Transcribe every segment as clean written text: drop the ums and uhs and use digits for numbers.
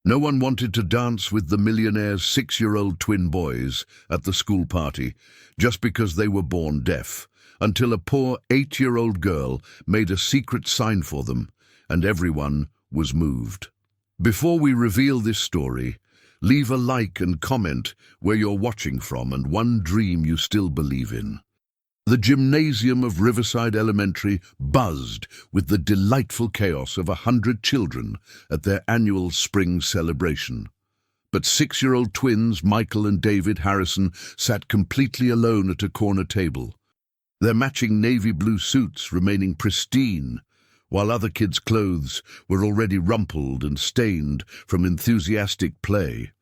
No one wanted to dance with the millionaire's 6-year-old twin boys at the school party just because they were born deaf, until a poor 8-year-old girl made a secret sign for them, and everyone was moved. Before we reveal this story, leave a like and comment where you're watching from and one dream you still believe in. The gymnasium of Riverside Elementary buzzed with the delightful chaos of 100 children at their annual spring celebration. But 6-year-old twins Michael and David Harrison sat completely alone at a corner table, their matching navy blue suits remaining pristine, while other kids' clothes were already rumpled and stained from enthusiastic play.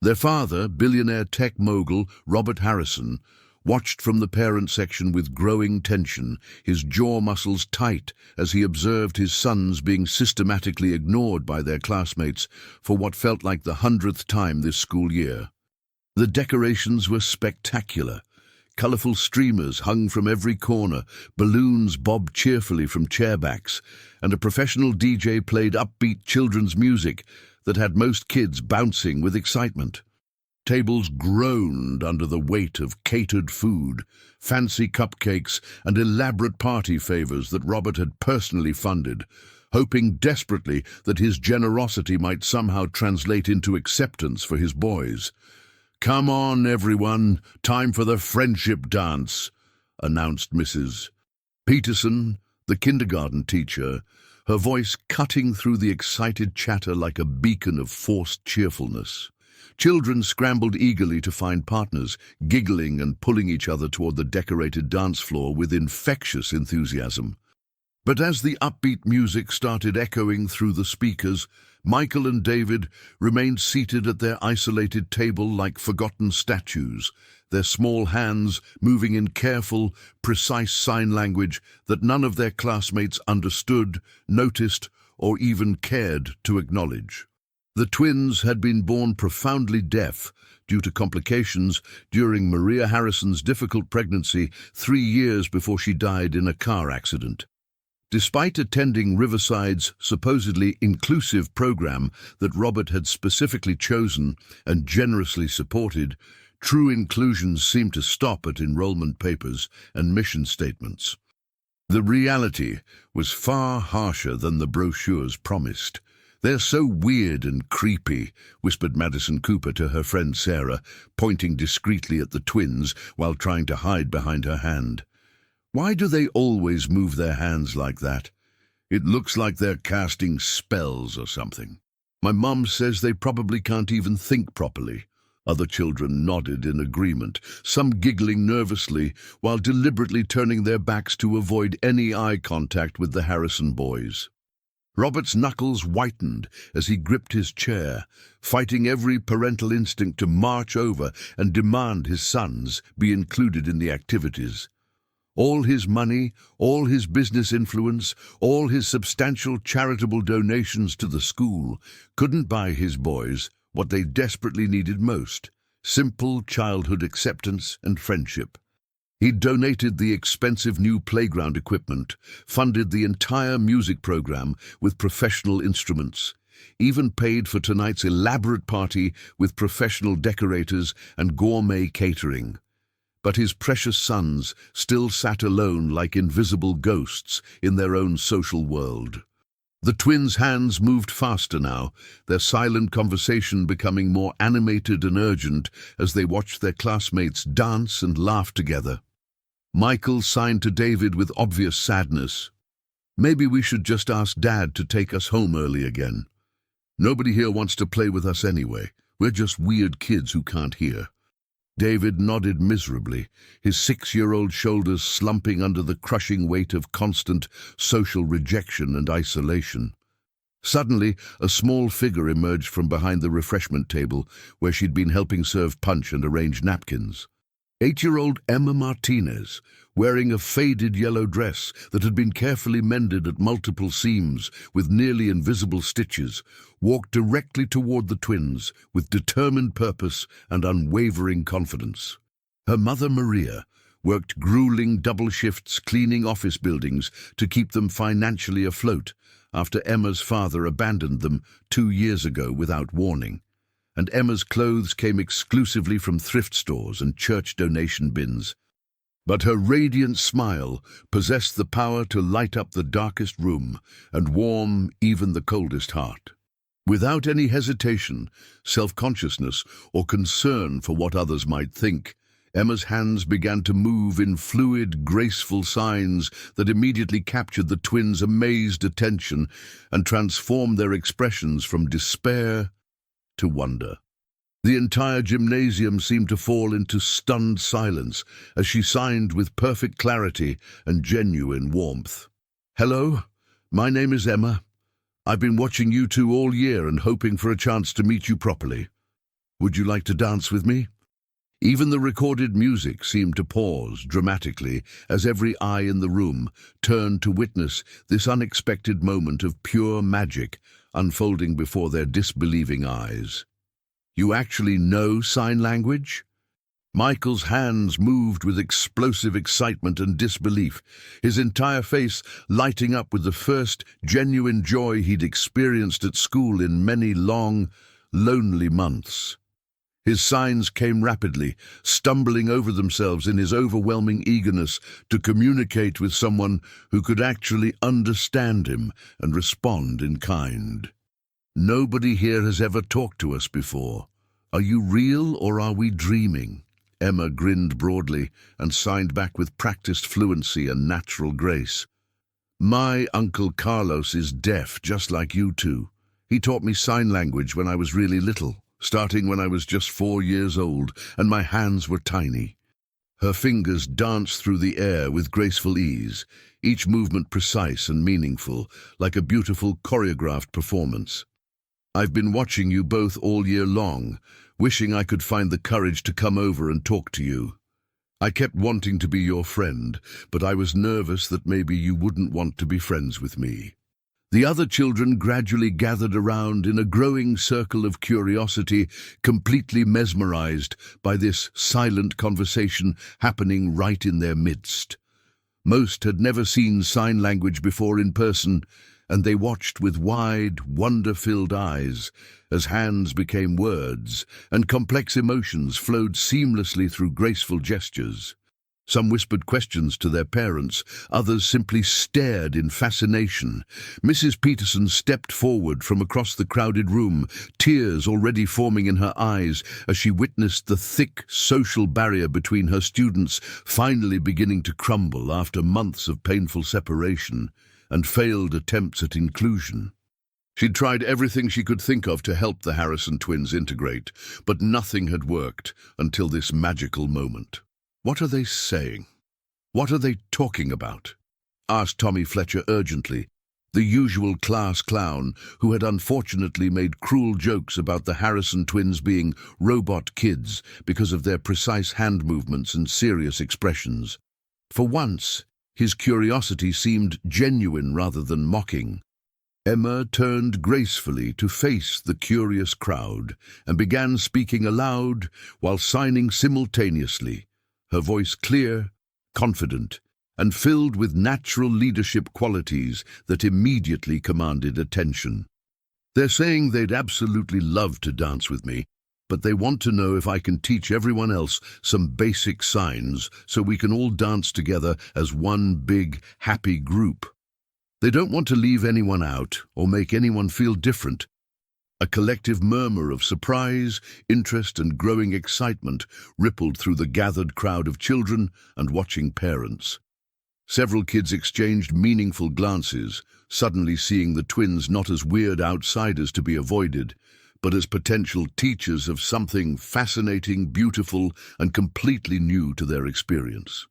Their father, billionaire tech mogul Robert Harrison, watched from the parent section with growing tension, his jaw muscles tight as he observed his sons being systematically ignored by their classmates for what felt like the 100th time this school year. The decorations were spectacular. Colourful streamers hung from every corner, balloons bobbed cheerfully from chairbacks, and a professional DJ played upbeat children's music that had most kids bouncing with excitement. Tables groaned under the weight of catered food, fancy cupcakes, and elaborate party favours that Robert had personally funded, hoping desperately that his generosity might somehow translate into acceptance for his boys. "Come on, everyone, time for the friendship dance," announced Mrs. Peterson, the kindergarten teacher, her voice cutting through the excited chatter like a beacon of forced cheerfulness. Children scrambled eagerly to find partners, giggling and pulling each other toward the decorated dance floor with infectious enthusiasm. But as the upbeat music started echoing through the speakers, Michael and David remained seated at their isolated table like forgotten statues, their small hands moving in careful, precise sign language that none of their classmates understood, noticed, or even cared to acknowledge. The twins had been born profoundly deaf due to complications during Maria Harrison's difficult pregnancy 3 years before she died in a car accident. Despite attending Riverside's supposedly inclusive program that Robert had specifically chosen and generously supported, true inclusion seemed to stop at enrollment papers and mission statements. The reality was far harsher than the brochures promised. "They're so weird and creepy," whispered Madison Cooper to her friend Sarah, pointing discreetly at the twins while trying to hide behind her hand. "Why do they always move their hands like that? It looks like they're casting spells or something. My mom says they probably can't even think properly." Other children nodded in agreement, some giggling nervously while deliberately turning their backs to avoid any eye contact with the Harrison boys. Robert's knuckles whitened as he gripped his chair, fighting every parental instinct to march over and demand his sons be included in the activities. All his money, all his business influence, all his substantial charitable donations to the school couldn't buy his boys what they desperately needed most: simple childhood acceptance and friendship. He'd donated the expensive new playground equipment, funded the entire music program with professional instruments, even paid for tonight's elaborate party with professional decorators and gourmet catering. But his precious sons still sat alone like invisible ghosts in their own social world. The twins' hands moved faster now, their silent conversation becoming more animated and urgent as they watched their classmates dance and laugh together. Michael signed to David with obvious sadness. "Maybe we should just ask Dad to take us home early again. Nobody here wants to play with us anyway. We're just weird kids who can't hear." David nodded miserably, his 6-year-old shoulders slumping under the crushing weight of constant social rejection and isolation. Suddenly, a small figure emerged from behind the refreshment table where she'd been helping serve punch and arrange napkins. 8-year-old Emma Martinez, wearing a faded yellow dress that had been carefully mended at multiple seams with nearly invisible stitches, walked directly toward the twins with determined purpose and unwavering confidence. Her mother, Maria, worked grueling double shifts cleaning office buildings to keep them financially afloat, after Emma's father abandoned them 2 years ago without warning, and Emma's clothes came exclusively from thrift stores and church donation bins. But her radiant smile possessed the power to light up the darkest room and warm even the coldest heart. Without any hesitation, self-consciousness, or concern for what others might think, Emma's hands began to move in fluid, graceful signs that immediately captured the twins' amazed attention and transformed their expressions from despair to wonder. The entire gymnasium seemed to fall into stunned silence as she signed with perfect clarity and genuine warmth. "Hello, my name is Emma. I've been watching you two all year and hoping for a chance to meet you properly. Would you like to dance with me?" Even the recorded music seemed to pause dramatically as every eye in the room turned to witness this unexpected moment of pure magic unfolding before their disbelieving eyes. "You actually know sign language?" Michael's hands moved with explosive excitement and disbelief, his entire face lighting up with the first genuine joy he'd experienced at school in many long, lonely months. His signs came rapidly, stumbling over themselves in his overwhelming eagerness to communicate with someone who could actually understand him and respond in kind. "Nobody here has ever talked to us before. Are you real or are we dreaming?" Emma grinned broadly and signed back with practiced fluency and natural grace. "My Uncle Carlos is deaf, just like you two. He taught me sign language when I was really little, starting when I was just 4 years old, and my hands were tiny." Her fingers danced through the air with graceful ease, each movement precise and meaningful, like a beautiful choreographed performance. "I've been watching you both all year long, wishing I could find the courage to come over and talk to you. I kept wanting to be your friend, but I was nervous that maybe you wouldn't want to be friends with me." The other children gradually gathered around in a growing circle of curiosity, completely mesmerized by this silent conversation happening right in their midst. Most had never seen sign language before in person, and they watched with wide, wonder-filled eyes as hands became words and complex emotions flowed seamlessly through graceful gestures. Some whispered questions to their parents, others simply stared in fascination. Mrs. Peterson stepped forward from across the crowded room, tears already forming in her eyes as she witnessed the thick social barrier between her students finally beginning to crumble after months of painful separation and failed attempts at inclusion. She'd tried everything she could think of to help the Harrison twins integrate, but nothing had worked until this magical moment. "What are they saying? What are they talking about?" asked Tommy Fletcher urgently, the usual class clown who had unfortunately made cruel jokes about the Harrison twins being robot kids because of their precise hand movements and serious expressions. For once, his curiosity seemed genuine rather than mocking. Emma turned gracefully to face the curious crowd and began speaking aloud while signing simultaneously, her voice clear, confident, and filled with natural leadership qualities that immediately commanded attention. "They're saying they'd absolutely love to dance with me, but they want to know if I can teach everyone else some basic signs so we can all dance together as one big, happy group. They don't want to leave anyone out or make anyone feel different." A collective murmur of surprise, interest, and growing excitement rippled through the gathered crowd of children and watching parents. Several kids exchanged meaningful glances, suddenly seeing the twins not as weird outsiders to be avoided, but as potential teachers of something fascinating, beautiful, and completely new to their experience.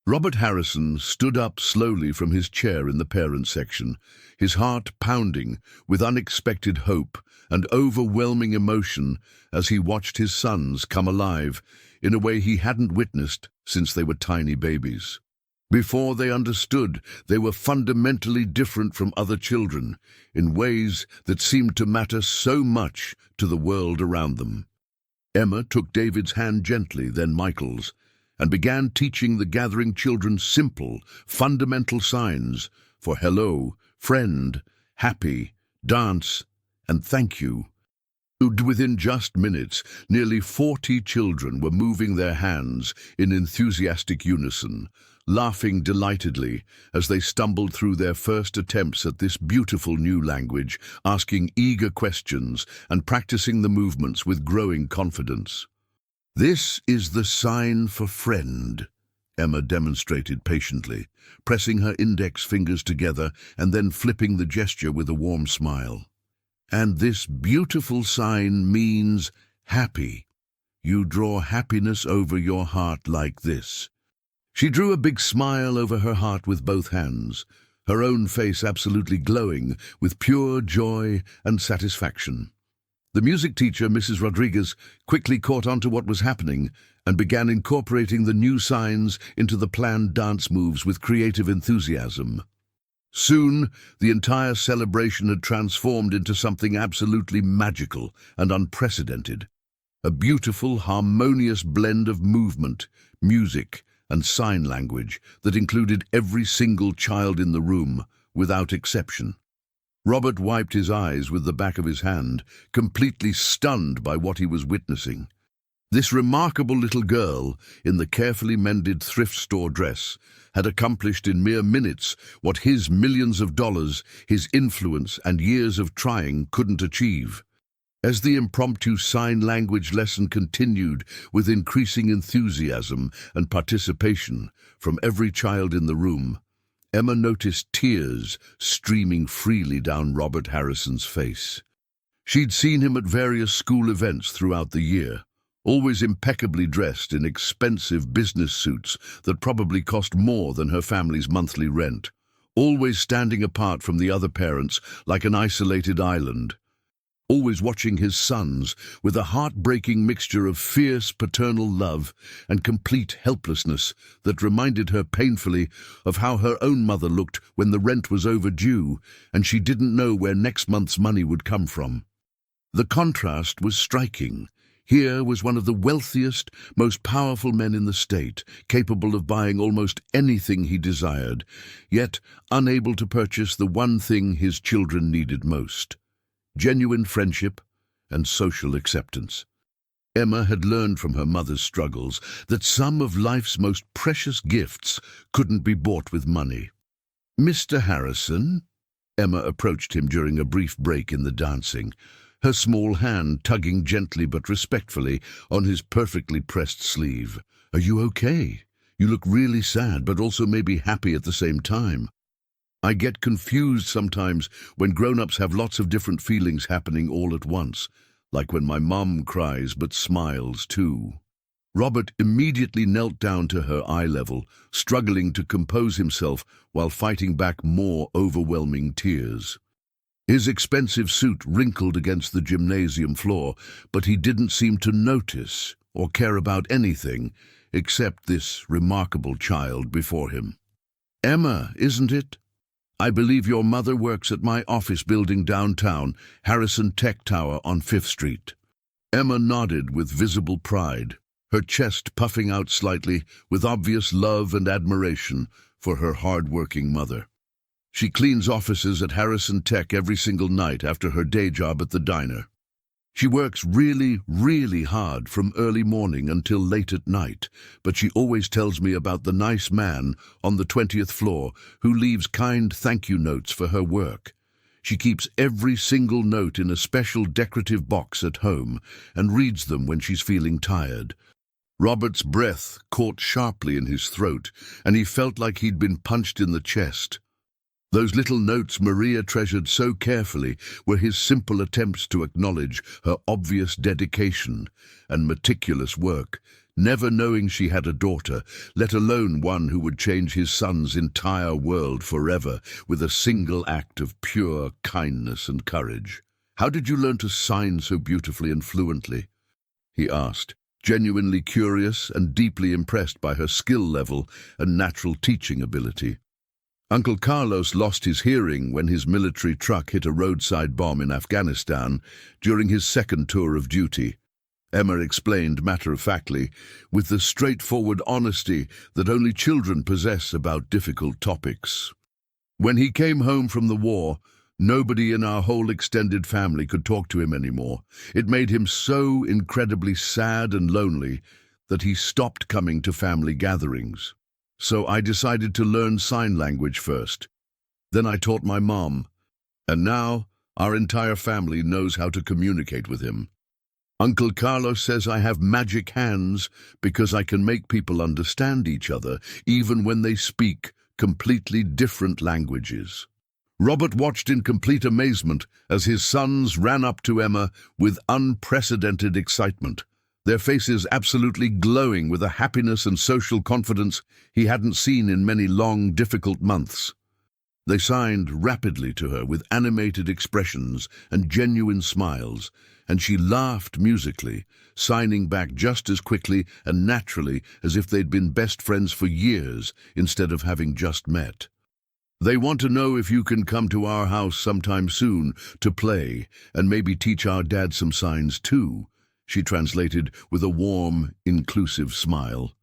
Robert Harrison stood up slowly from his chair in the parent section, his heart pounding with unexpected hope and overwhelming emotion as he watched his sons come alive in a way he hadn't witnessed since they were tiny babies. Before they understood, they were fundamentally different from other children in ways that seemed to matter so much to the world around them. Emma took David's hand gently, then Michael's, and began teaching the gathering children simple, fundamental signs for hello, friend, happy, dance, and thank you. Within just minutes, nearly 40 children were moving their hands in enthusiastic unison, laughing delightedly as they stumbled through their first attempts at this beautiful new language, asking eager questions and practicing the movements with growing confidence. "This is the sign for friend," Emma demonstrated patiently, pressing her index fingers together and then flipping the gesture with a warm smile. "And this beautiful sign means happy. You draw happiness over your heart like this." She drew a big smile over her heart with both hands, her own face absolutely glowing with pure joy and satisfaction. The music teacher, Mrs. Rodriguez, quickly caught on to what was happening and began incorporating the new signs into the planned dance moves with creative enthusiasm. Soon, the entire celebration had transformed into something absolutely magical and unprecedented. A beautiful, harmonious blend of movement, music, and sign language that included every single child in the room, without exception. Robert wiped his eyes with the back of his hand, completely stunned by what he was witnessing. This remarkable little girl, in the carefully mended thrift store dress, had accomplished in mere minutes what his millions of dollars, his influence, and years of trying couldn't achieve. As the impromptu sign language lesson continued with increasing enthusiasm and participation from every child in the room, Emma noticed tears streaming freely down Robert Harrison's face. She'd seen him at various school events throughout the year, always impeccably dressed in expensive business suits that probably cost more than her family's monthly rent, always standing apart from the other parents like an isolated island, always watching his sons with a heartbreaking mixture of fierce paternal love and complete helplessness that reminded her painfully of how her own mother looked when the rent was overdue and she didn't know where next month's money would come from. The contrast was striking. Here was one of the wealthiest, most powerful men in the state, capable of buying almost anything he desired, yet unable to purchase the one thing his children needed most: genuine friendship and social acceptance. Emma had learned from her mother's struggles that some of life's most precious gifts couldn't be bought with money. "Mr. Harrison?" Emma approached him during a brief break in the dancing, her small hand tugging gently but respectfully on his perfectly pressed sleeve. "Are you okay? You look really sad, but also maybe happy at the same time. I get confused sometimes when grown-ups have lots of different feelings happening all at once, like when my mom cries but smiles too." Robert immediately knelt down to her eye level, struggling to compose himself while fighting back more overwhelming tears. His expensive suit wrinkled against the gymnasium floor, but he didn't seem to notice or care about anything except this remarkable child before him. "Emma, isn't it? I believe your mother works at my office building downtown, Harrison Tech Tower on 5th Street. Emma nodded with visible pride, her chest puffing out slightly with obvious love and admiration for her hard-working mother. She cleans offices at Harrison Tech every single night after her day job at the diner. She works really, really hard from early morning until late at night, but she always tells me about the nice man on the 20th floor who leaves kind thank you notes for her work. She keeps every single note in a special decorative box at home and reads them when she's feeling tired." Robert's breath caught sharply in his throat, and he felt like he'd been punched in the chest. Those little notes Maria treasured so carefully were his simple attempts to acknowledge her obvious dedication and meticulous work, never knowing she had a daughter, let alone one who would change his son's entire world forever with a single act of pure kindness and courage. "How did you learn to sign so beautifully and fluently?" he asked, genuinely curious and deeply impressed by her skill level and natural teaching ability. Uncle Carlos lost his hearing when his military truck hit a roadside bomb in Afghanistan during his second tour of duty. Emma explained matter-of-factly, with the straightforward honesty that only children possess about difficult topics. When he came home from the war, Nobody in our whole extended family could talk to him anymore. It made him so incredibly sad and lonely that he stopped coming to family gatherings. So I decided to learn sign language first. Then I taught my mom, and now our entire family knows how to communicate with him. Uncle Carlos says I have magic hands because I can make people understand each other, even when they speak completely different languages. Robert watched in complete amazement as his sons ran up to Emma with unprecedented excitement, their faces absolutely glowing with a happiness and social confidence he hadn't seen in many long, difficult months. They signed rapidly to her with animated expressions and genuine smiles, and she laughed musically, signing back just as quickly and naturally as if they'd been best friends for years instead of having just met. They want to know if you can come to our house sometime soon to play and maybe teach our dad some signs too, she translated with a warm, inclusive smile.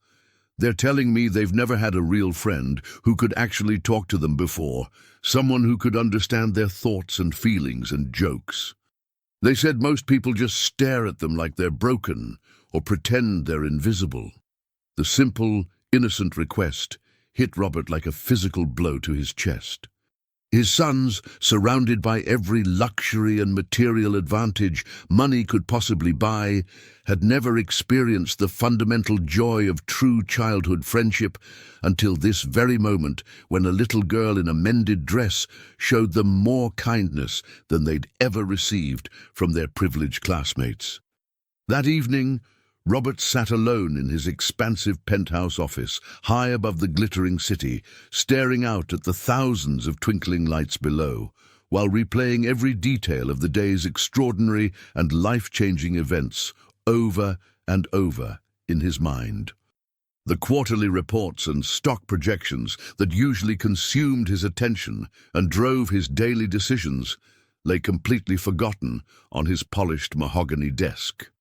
They're telling me they've never had a real friend who could actually talk to them before, someone who could understand their thoughts and feelings and jokes. They said most people just stare at them like they're broken or pretend they're invisible. The simple, innocent request hit Robert like a physical blow to his chest. His sons, surrounded by every luxury and material advantage money could possibly buy, had never experienced the fundamental joy of true childhood friendship until this very moment when a little girl in a mended dress showed them more kindness than they'd ever received from their privileged classmates. That evening, Robert sat alone in his expansive penthouse office, high above the glittering city, staring out at the thousands of twinkling lights below, while replaying every detail of the day's extraordinary and life-changing events over and over in his mind. The quarterly reports and stock projections that usually consumed his attention and drove his daily decisions lay completely forgotten on his polished mahogany desk.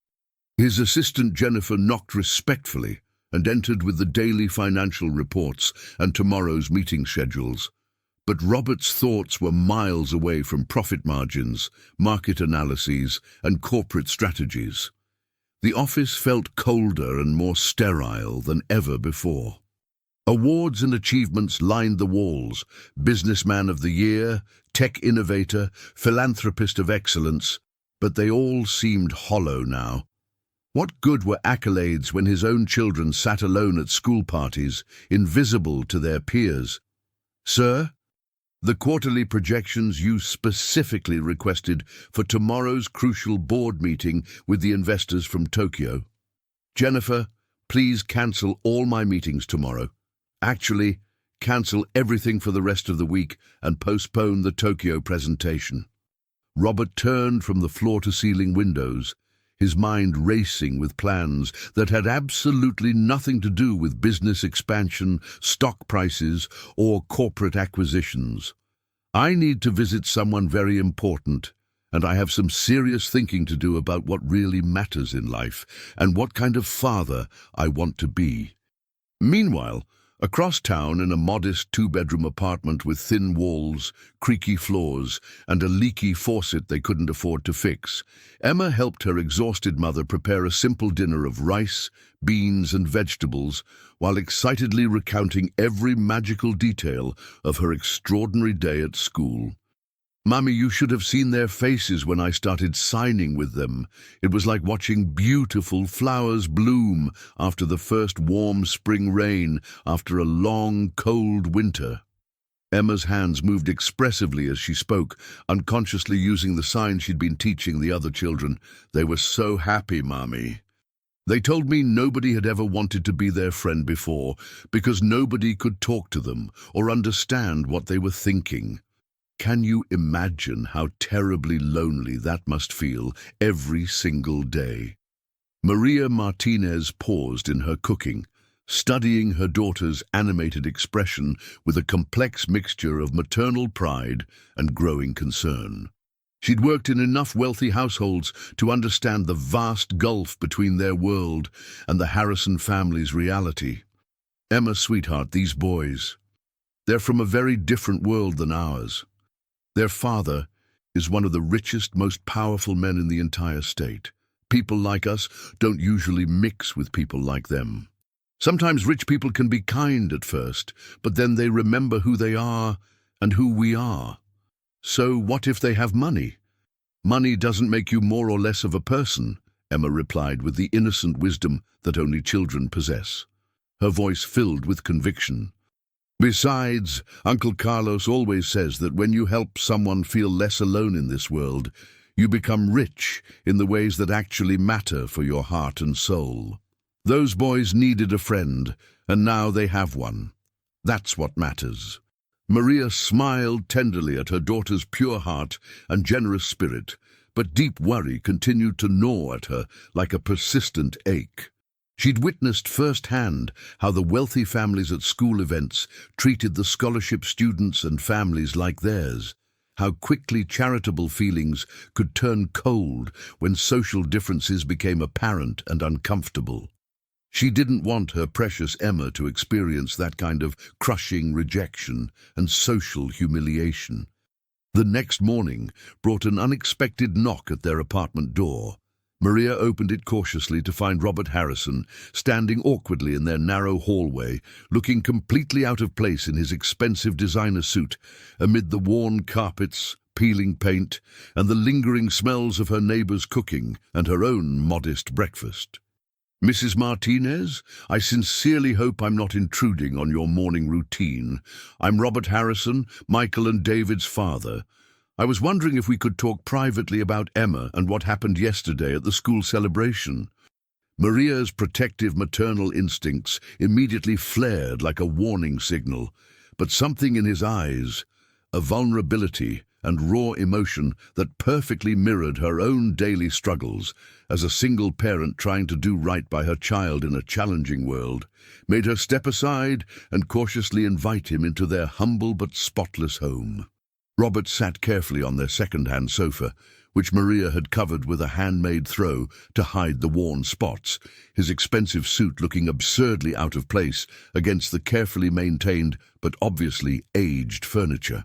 His assistant Jennifer knocked respectfully and entered with the daily financial reports and tomorrow's meeting schedules. But Robert's thoughts were miles away from profit margins, market analyses, and corporate strategies. The office felt colder and more sterile than ever before. Awards and achievements lined the walls: Businessman of the Year, Tech Innovator, Philanthropist of Excellence, but they all seemed hollow now. What good were accolades when his own children sat alone at school parties, invisible to their peers? Sir, the quarterly projections you specifically requested for tomorrow's crucial board meeting with the investors from Tokyo. Jennifer, please cancel all my meetings tomorrow. Actually, cancel everything for the rest of the week and postpone the Tokyo presentation. Robert turned from the floor-to-ceiling windows, his mind racing with plans that had absolutely nothing to do with business expansion, stock prices, or corporate acquisitions. I need to visit someone very important, and I have some serious thinking to do about what really matters in life and what kind of father I want to be. Meanwhile, across town in a modest two-bedroom apartment with thin walls, creaky floors, and a leaky faucet they couldn't afford to fix, Emma helped her exhausted mother prepare a simple dinner of rice, beans, and vegetables while excitedly recounting every magical detail of her extraordinary day at school. Mommy, you should have seen their faces when I started signing with them. It was like watching beautiful flowers bloom after the first warm spring rain after a long, cold winter. Emma's hands moved expressively as she spoke, unconsciously using the signs she'd been teaching the other children. They were so happy, Mommy. They told me nobody had ever wanted to be their friend before because nobody could talk to them or understand what they were thinking. Can you imagine how terribly lonely that must feel every single day? Maria Martinez paused in her cooking, studying her daughter's animated expression with a complex mixture of maternal pride and growing concern. She'd worked in enough wealthy households to understand the vast gulf between their world and the Harrison family's reality. Emma, sweetheart, these boys, they're from a very different world than ours. Their father, is one of the richest, most powerful men in the entire state. People like us don't usually mix with people like them. Sometimes rich people can be kind at first, but then they remember who they are and who we are. So what if they have money? Money doesn't make you more or less of a person, Emma replied with the innocent wisdom that only children possess. Her voice filled with conviction. Besides, Uncle Carlos always says that when you help someone feel less alone in this world, you become rich in the ways that actually matter for your heart and soul. Those boys needed a friend, and now they have one. That's what matters. Maria smiled tenderly at her daughter's pure heart and generous spirit, but deep worry continued to gnaw at her like a persistent ache. She'd witnessed firsthand how the wealthy families at school events treated the scholarship students and families like theirs, how quickly charitable feelings could turn cold when social differences became apparent and uncomfortable. She didn't want her precious Emma to experience that kind of crushing rejection and social humiliation. The next morning brought an unexpected knock at their apartment door. Maria opened it cautiously to find Robert Harrison standing awkwardly in their narrow hallway, looking completely out of place in his expensive designer suit, amid the worn carpets, peeling paint, and the lingering smells of her neighbor's cooking and her own modest breakfast. "Mrs. Martinez, I sincerely hope I'm not intruding on your morning routine. I'm Robert Harrison, Michael and David's father. I was wondering if we could talk privately about Emma and what happened yesterday at the school celebration." Maria's protective maternal instincts immediately flared like a warning signal, but something in his eyes, a vulnerability and raw emotion that perfectly mirrored her own daily struggles as a single parent trying to do right by her child in a challenging world, made her step aside and cautiously invite him into their humble but spotless home. Robert sat carefully on their second-hand sofa, which Maria had covered with a handmade throw to hide the worn spots, his expensive suit looking absurdly out of place against the carefully maintained but obviously aged furniture.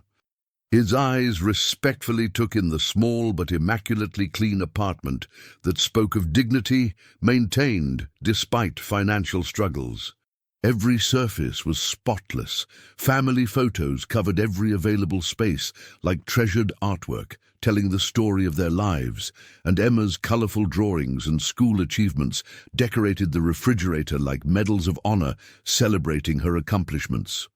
His eyes respectfully took in the small but immaculately clean apartment that spoke of dignity maintained despite financial struggles. Every surface was spotless. Family photos covered every available space like treasured artwork, telling the story of their lives, and Emma's colorful drawings and school achievements decorated the refrigerator like medals of honor celebrating her accomplishments.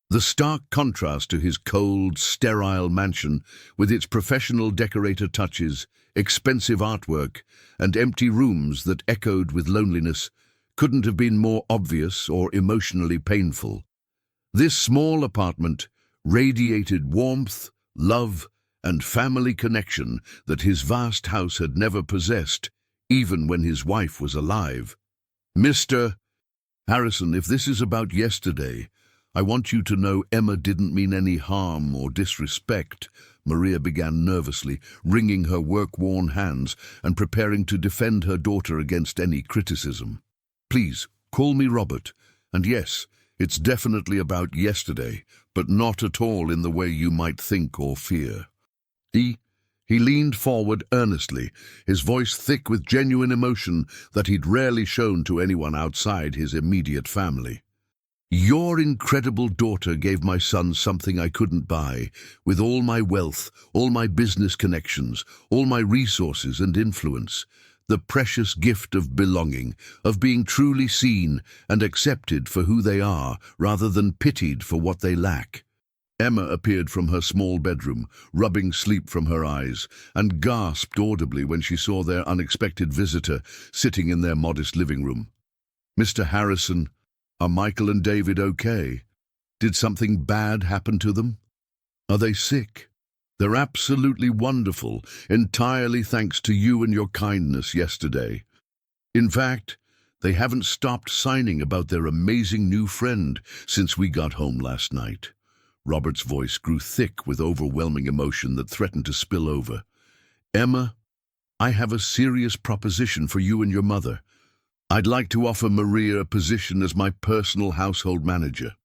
The stark contrast to his cold, sterile mansion, with its professional decorator touches, expensive artwork, and empty rooms that echoed with loneliness, couldn't have been more obvious or emotionally painful. This small apartment radiated warmth, love, and family connection that his vast house had never possessed, even when his wife was alive. "Mr. Harrison, if this is about yesterday, I want you to know Emma didn't mean any harm or disrespect," Maria began nervously, wringing her work-worn hands and preparing to defend her daughter against any criticism. "Please, call me Robert, and yes, it's definitely about yesterday, but not at all in the way you might think or fear." He leaned forward earnestly, his voice thick with genuine emotion that he'd rarely shown to anyone outside his immediate family. "Your incredible daughter gave my son something I couldn't buy, with all my wealth, all my business connections, all my resources and influence. The precious gift of belonging, of being truly seen and accepted for who they are, rather than pitied for what they lack." Emma appeared from her small bedroom, rubbing sleep from her eyes, and gasped audibly when she saw their unexpected visitor sitting in their modest living room. "Mr. Harrison, are Michael and David okay? Did something bad happen to them? Are they sick?" "They're absolutely wonderful, entirely thanks to you and your kindness yesterday. In fact, they haven't stopped signing about their amazing new friend since we got home last night." Robert's voice grew thick with overwhelming emotion that threatened to spill over. "Emma, I have a serious proposition for you and your mother. I'd like to offer Maria a position as my personal household manager.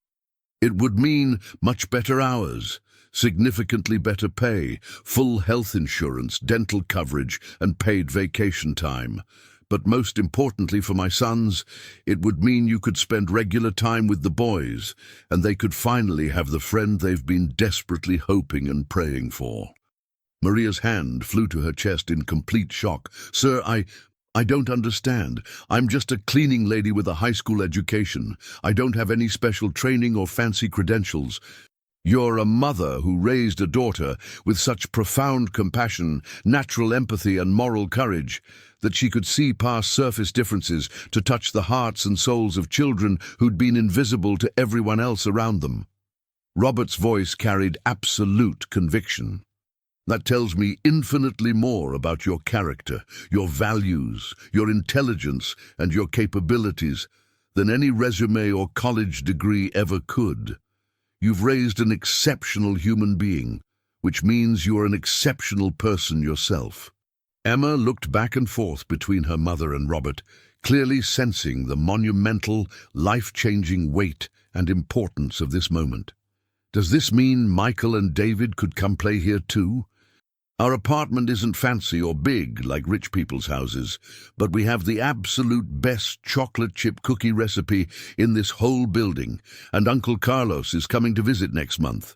It would mean much better hours, significantly better pay, full health insurance, dental coverage, and paid vacation time. But most importantly for my sons, it would mean you could spend regular time with the boys, and they could finally have the friend they've been desperately hoping and praying for. Maria's hand flew to her chest in complete shock. Sir, I don't understand. I'm just a cleaning lady with a high school education. I don't have any special training or fancy credentials. You're a mother who raised a daughter with such profound compassion, natural empathy, and moral courage that she could see past surface differences to touch the hearts and souls of children who'd been invisible to everyone else around them. Robert's voice carried absolute conviction. That tells me infinitely more about your character, your values, your intelligence, and your capabilities than any resume or college degree ever could. You've raised an exceptional human being, which means you are an exceptional person yourself. Emma looked back and forth between her mother and Robert, clearly sensing the monumental, life-changing weight and importance of this moment. Does this mean Michael and David could come play here too? Our apartment isn't fancy or big like rich people's houses, but we have the absolute best chocolate chip cookie recipe in this whole building, and Uncle Carlos is coming to visit next month.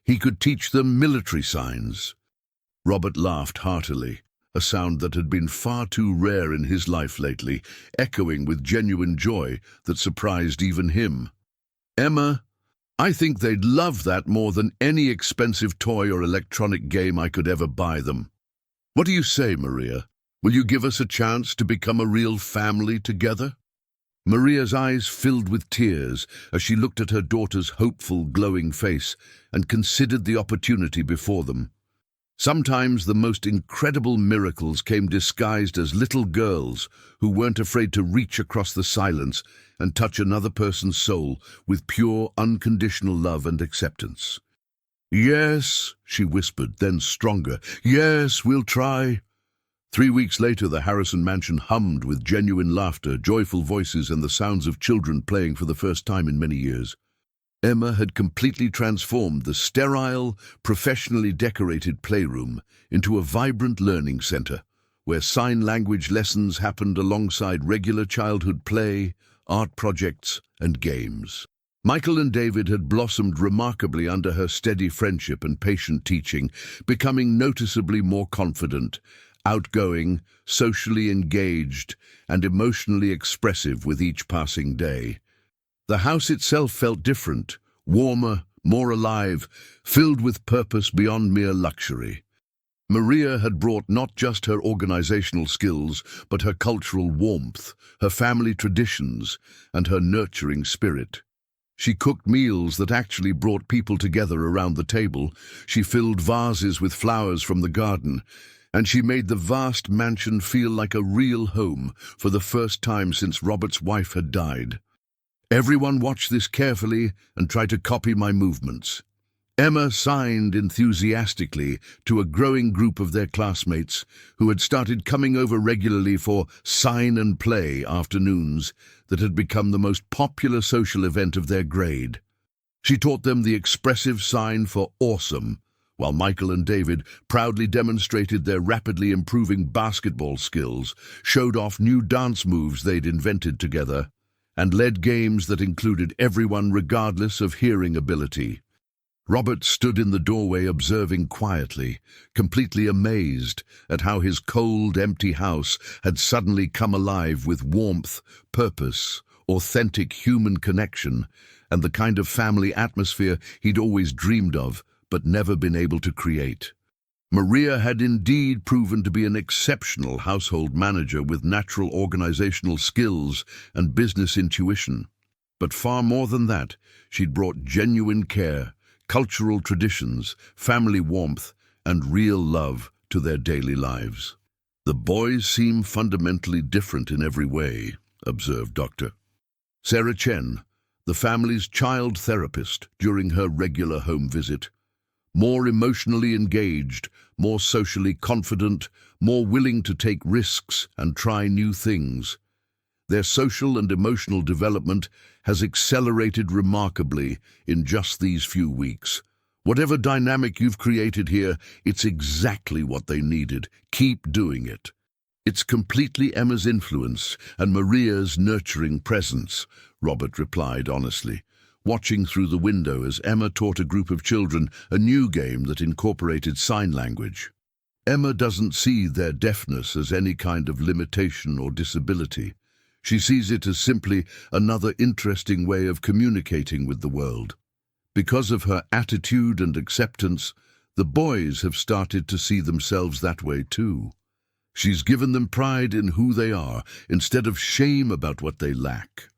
He could teach them military signs. Robert laughed heartily, a sound that had been far too rare in his life lately, echoing with genuine joy that surprised even him. Emma, I think they'd love that more than any expensive toy or electronic game I could ever buy them. What do you say, Maria? Will you give us a chance to become a real family together? Maria's eyes filled with tears as she looked at her daughter's hopeful, glowing face and considered the opportunity before them. Sometimes the most incredible miracles came disguised as little girls who weren't afraid to reach across the silence and touch another person's soul with pure, unconditional love and acceptance. Yes, she whispered, then stronger. Yes, we'll try. 3 weeks later, the Harrison mansion hummed with genuine laughter, joyful voices, and the sounds of children playing for the first time in many years. Emma had completely transformed the sterile, professionally decorated playroom into a vibrant learning center, where sign language lessons happened alongside regular childhood play, art projects, and games. Michael and David had blossomed remarkably under her steady friendship and patient teaching, becoming noticeably more confident, outgoing, socially engaged, and emotionally expressive with each passing day. The house itself felt different, warmer, more alive, filled with purpose beyond mere luxury. Maria had brought not just her organizational skills, but her cultural warmth, her family traditions, and her nurturing spirit. She cooked meals that actually brought people together around the table. She filled vases with flowers from the garden, and she made the vast mansion feel like a real home for the first time since Robert's wife had died. Everyone watched this carefully and tried to copy my movements. Emma signed enthusiastically to a growing group of their classmates who had started coming over regularly for sign and play afternoons that had become the most popular social event of their grade. She taught them the expressive sign for awesome, while Michael and David proudly demonstrated their rapidly improving basketball skills, showed off new dance moves they'd invented together, and led games that included everyone regardless of hearing ability. Robert stood in the doorway observing quietly, completely amazed at how his cold, empty house had suddenly come alive with warmth, purpose, authentic human connection, and the kind of family atmosphere he'd always dreamed of but never been able to create. Maria had indeed proven to be an exceptional household manager with natural organizational skills and business intuition. But far more than that, she'd brought genuine care, cultural traditions, family warmth, and real love to their daily lives. The boys seem fundamentally different in every way, observed Dr. Sarah Chen, the family's child therapist, during her regular home visit. More emotionally engaged, more socially confident, more willing to take risks and try new things. Their social and emotional development has accelerated remarkably in just these few weeks. Whatever dynamic you've created here, it's exactly what they needed. Keep doing it. It's completely Emma's influence and Maria's nurturing presence, Robert replied honestly, watching through the window as Emma taught a group of children a new game that incorporated sign language. Emma doesn't see their deafness as any kind of limitation or disability. She sees it as simply another interesting way of communicating with the world. Because of her attitude and acceptance, the boys have started to see themselves that way too. She's given them pride in who they are, instead of shame about what they lack.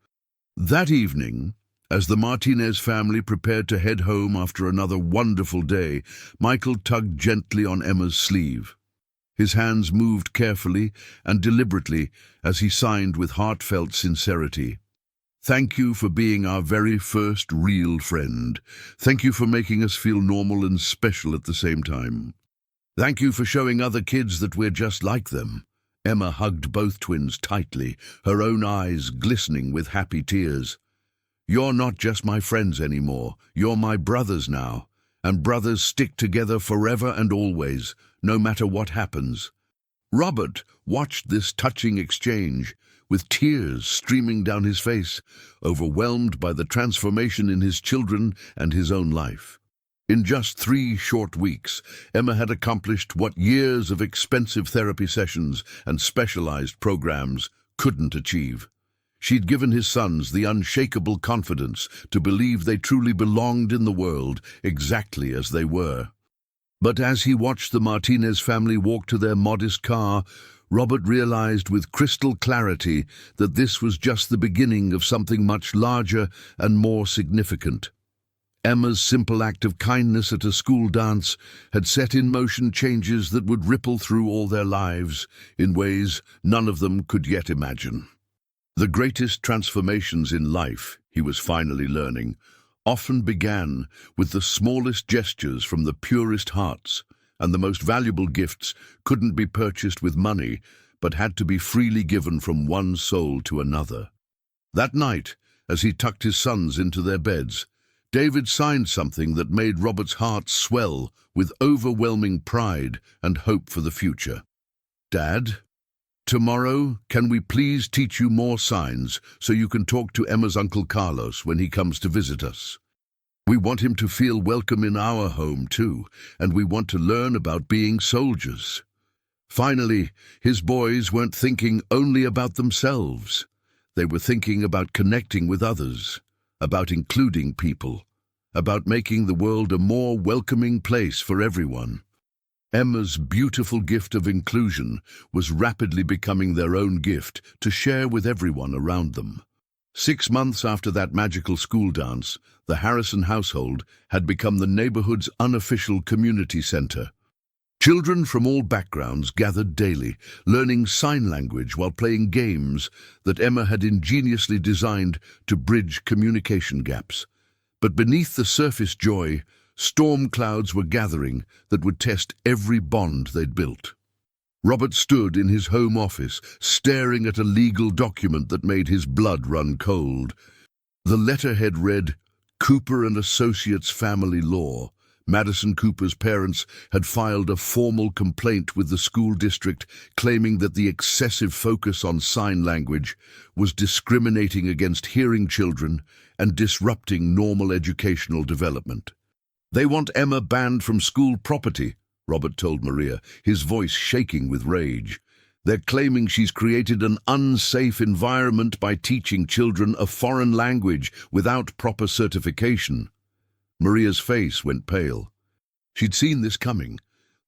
That evening, as the Martinez family prepared to head home after another wonderful day, Michael tugged gently on Emma's sleeve. His hands moved carefully and deliberately as he signed with heartfelt sincerity. "Thank you for being our very first real friend. Thank you for making us feel normal and special at the same time. Thank you for showing other kids that we're just like them." Emma hugged both twins tightly, her own eyes glistening with happy tears. "You're not just my friends anymore. You're my brothers now. And brothers stick together forever and always, no matter what happens." Robert watched this touching exchange, with tears streaming down his face, overwhelmed by the transformation in his children and his own life. In just 3 short weeks, Emma had accomplished what years of expensive therapy sessions and specialized programs couldn't achieve. She'd given his sons the unshakable confidence to believe they truly belonged in the world exactly as they were. But as he watched the Martinez family walk to their modest car, Robert realized with crystal clarity that this was just the beginning of something much larger and more significant. Emma's simple act of kindness at a school dance had set in motion changes that would ripple through all their lives in ways none of them could yet imagine. The greatest transformations in life, he was finally learning, often began with the smallest gestures from the purest hearts, and the most valuable gifts couldn't be purchased with money, but had to be freely given from one soul to another. That night, as he tucked his sons into their beds, David signed something that made Robert's heart swell with overwhelming pride and hope for the future. "Dad, tomorrow, can we please teach you more signs so you can talk to Emma's Uncle Carlos when he comes to visit us? We want him to feel welcome in our home too, and we want to learn about being soldiers." Finally, his boys weren't thinking only about themselves. They were thinking about connecting with others, about including people, about making the world a more welcoming place for everyone. Emma's beautiful gift of inclusion was rapidly becoming their own gift to share with everyone around them. 6 months after that magical school dance, the Harrison household had become the neighborhood's unofficial community center. Children from all backgrounds gathered daily, learning sign language while playing games that Emma had ingeniously designed to bridge communication gaps. But beneath the surface joy, storm clouds were gathering that would test every bond they'd built. Robert stood in his home office, staring at a legal document that made his blood run cold. The letterhead read, "Cooper and Associates Family Law." Madison Cooper's parents had filed a formal complaint with the school district claiming that the excessive focus on sign language was discriminating against hearing children and disrupting normal educational development. "They want Emma banned from school property," Robert told Maria, his voice shaking with rage. "They're claiming she's created an unsafe environment by teaching children a foreign language without proper certification." Maria's face went pale. She'd seen this coming,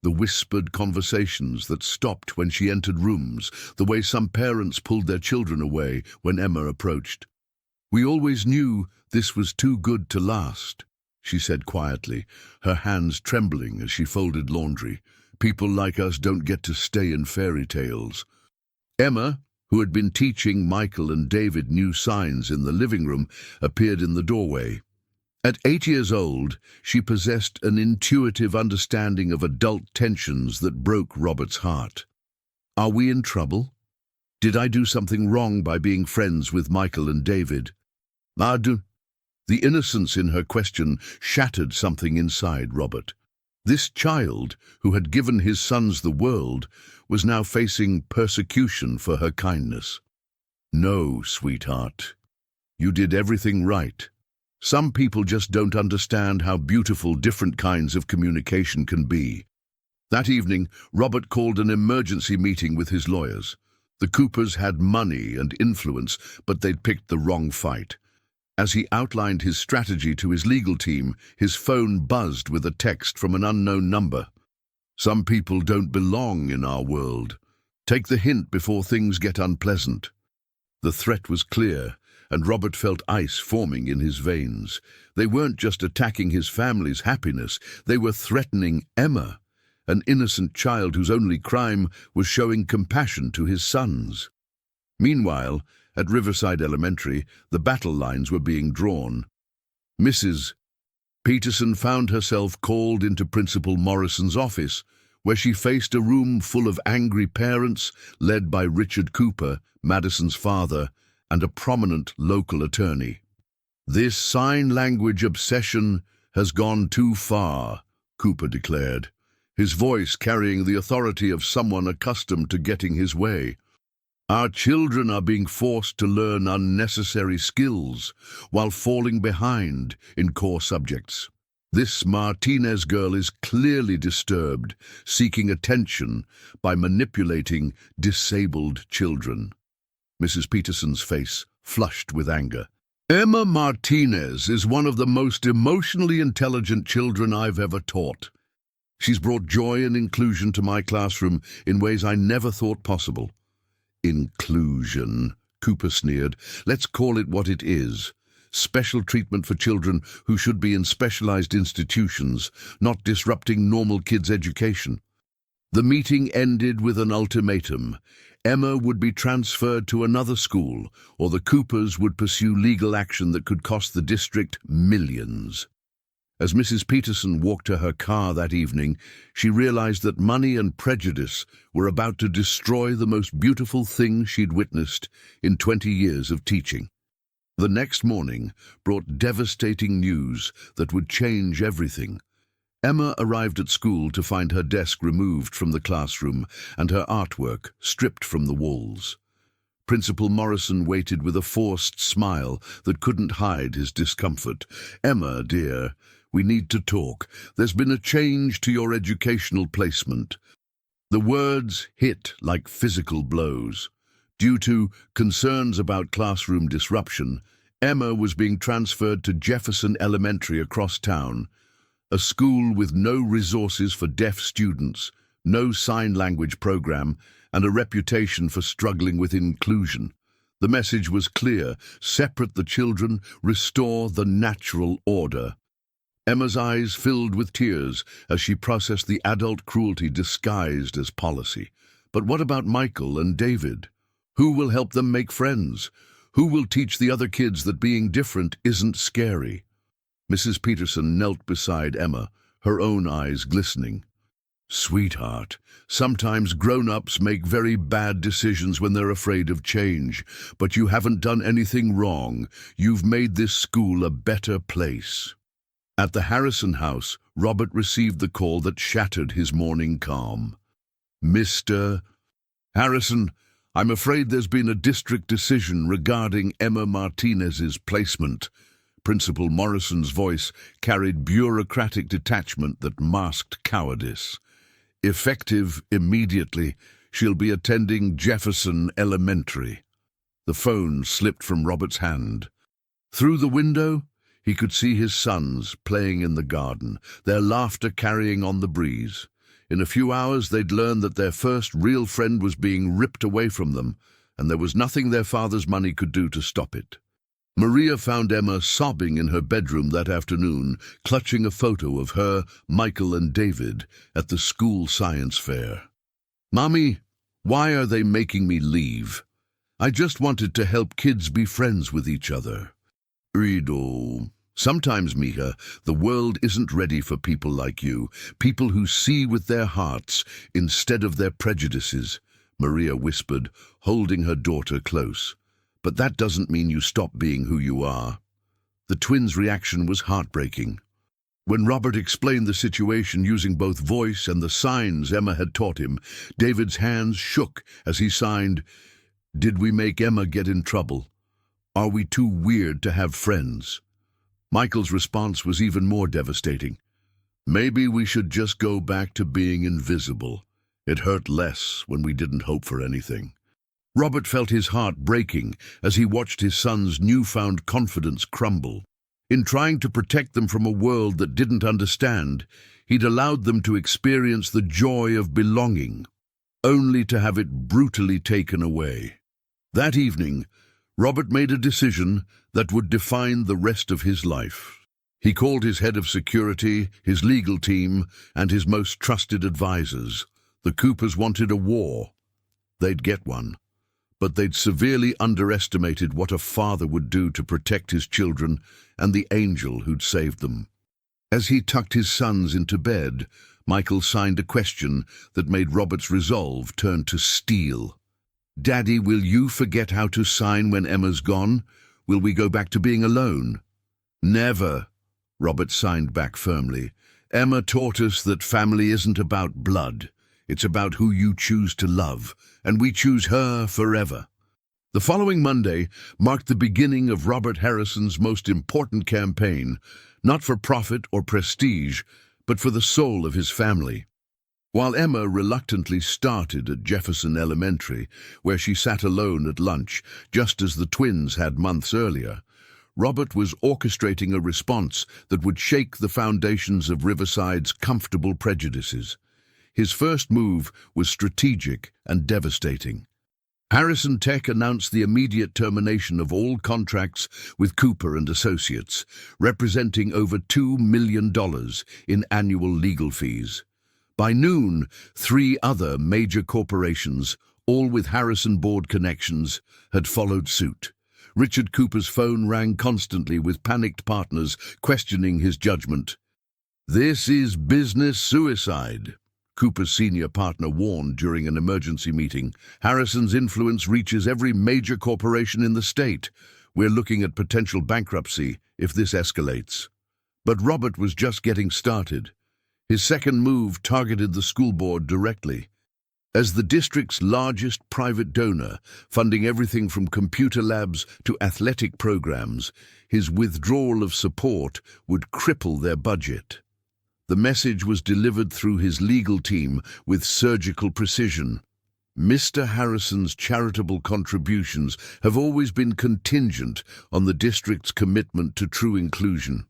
the whispered conversations that stopped when she entered rooms, the way some parents pulled their children away when Emma approached. "We always knew this was too good to last," she said quietly, her hands trembling as she folded laundry. "People like us don't get to stay in fairy tales." Emma, who had been teaching Michael and David new signs in the living room, appeared in the doorway. At 8 years old, she possessed an intuitive understanding of adult tensions that broke Robert's heart. "Are we in trouble? Did I do something wrong by being friends with Michael and David?" The innocence in her question shattered something inside Robert. This child, who had given his sons the world, was now facing persecution for her kindness. "No, sweetheart. You did everything right. Some people just don't understand how beautiful different kinds of communication can be." That evening, Robert called an emergency meeting with his lawyers. The Coopers had money and influence, but they'd picked the wrong fight. As he outlined his strategy to his legal team, his phone buzzed with a text from an unknown number. "Some people don't belong in our world. Take the hint before things get unpleasant." The threat was clear, and Robert felt ice forming in his veins. They weren't just attacking his family's happiness, they were threatening Emma, an innocent child whose only crime was showing compassion to his sons. Meanwhile, at Riverside Elementary, the battle lines were being drawn. Mrs. Peterson found herself called into Principal Morrison's office, where she faced a room full of angry parents led by Richard Cooper, Madison's father, and a prominent local attorney. "This sign language obsession has gone too far," Cooper declared, his voice carrying the authority of someone accustomed to getting his way. "Our children are being forced to learn unnecessary skills while falling behind in core subjects. This Martinez girl is clearly disturbed, seeking attention by manipulating disabled children." Mrs. Peterson's face flushed with anger. "Emma Martinez is one of the most emotionally intelligent children I've ever taught. She's brought joy and inclusion to my classroom in ways I never thought possible." "Inclusion," Cooper sneered. "Let's call it what it is. Special treatment for children who should be in specialized institutions, not disrupting normal kids' education." The meeting ended with an ultimatum. Emma would be transferred to another school, or the Coopers would pursue legal action that could cost the district millions. As Mrs. Peterson walked to her car that evening, she realized that money and prejudice were about to destroy the most beautiful thing she'd witnessed in 20 years of teaching. The next morning brought devastating news that would change everything. Emma arrived at school to find her desk removed from the classroom and her artwork stripped from the walls. Principal Morrison waited with a forced smile that couldn't hide his discomfort. "Emma, dear, we need to talk. There's been a change to your educational placement." The words hit like physical blows. Due to concerns about classroom disruption, Emma was being transferred to Jefferson Elementary across town, a school with no resources for deaf students, no sign language program, and a reputation for struggling with inclusion. The message was clear: separate the children, restore the natural order. Emma's eyes filled with tears as she processed the adult cruelty disguised as policy. But what about Michael and David? Who will help them make friends? Who will teach the other kids that being different isn't scary? Mrs. Peterson knelt beside Emma, her own eyes glistening. "Sweetheart, sometimes grown-ups make very bad decisions when they're afraid of change, but you haven't done anything wrong. You've made this school a better place." At the Harrison house, Robert received the call that shattered his morning calm. "Mr. Harrison, I'm afraid there's been a district decision regarding Emma Martinez's placement." Principal Morrison's voice carried bureaucratic detachment that masked cowardice. "Effective immediately, she'll be attending Jefferson Elementary." The phone slipped from Robert's hand. Through the window, he could see his sons playing in the garden, their laughter carrying on the breeze. In a few hours, they'd learned that their first real friend was being ripped away from them, and there was nothing their father's money could do to stop it. Maria found Emma sobbing in her bedroom that afternoon, clutching a photo of her, Michael, and David at the school science fair. "Mommy, why are they making me leave? I just wanted to help kids be friends with each other." "Rido. Sometimes, Mija, the world isn't ready for people like you, people who see with their hearts instead of their prejudices," Maria whispered, holding her daughter close. "But that doesn't mean you stop being who you are." The twins' reaction was heartbreaking. When Robert explained the situation using both voice and the signs Emma had taught him, David's hands shook as he signed, "Did we make Emma get in trouble? Are we too weird to have friends?" Michael's response was even more devastating. "Maybe we should just go back to being invisible. It hurt less when we didn't hope for anything." Robert felt his heart breaking as he watched his son's newfound confidence crumble. In trying to protect them from a world that didn't understand, he'd allowed them to experience the joy of belonging, only to have it brutally taken away. That evening, Robert made a decision that would define the rest of his life. He called his head of security, his legal team, and his most trusted advisors. The Coopers wanted a war. They'd get one. But they'd severely underestimated what a father would do to protect his children and the angel who'd saved them. As he tucked his sons into bed, Michael signed a question that made Robert's resolve turn to steel. "Daddy, will you forget how to sign when Emma's gone? Will we go back to being alone?" "Never," Robert signed back firmly. "Emma taught us that family isn't about blood. It's about who you choose to love, and we choose her forever." The following Monday marked the beginning of Robert Harrison's most important campaign, not for profit or prestige, but for the soul of his family. While Emma reluctantly started at Jefferson Elementary, where she sat alone at lunch, just as the twins had months earlier, Robert was orchestrating a response that would shake the foundations of Riverside's comfortable prejudices. His first move was strategic and devastating. Harrison Tech announced the immediate termination of all contracts with Cooper and Associates, representing over $2 million in annual legal fees. By noon, 3 other major corporations, all with Harrison board connections, had followed suit. Richard Cooper's phone rang constantly with panicked partners questioning his judgment. "This is business suicide," Cooper's senior partner warned during an emergency meeting. "Harrison's influence reaches every major corporation in the state. We're looking at potential bankruptcy if this escalates." But Robert was just getting started. His second move targeted the school board directly. As the district's largest private donor, funding everything from computer labs to athletic programs, his withdrawal of support would cripple their budget. The message was delivered through his legal team with surgical precision. "Mr. Harrison's charitable contributions have always been contingent on the district's commitment to true inclusion.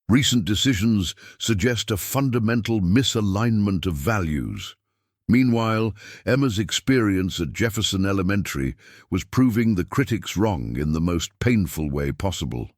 Recent decisions suggest a fundamental misalignment of values." Meanwhile, Emma's experience at Jefferson Elementary was proving the critics wrong in the most painful way possible.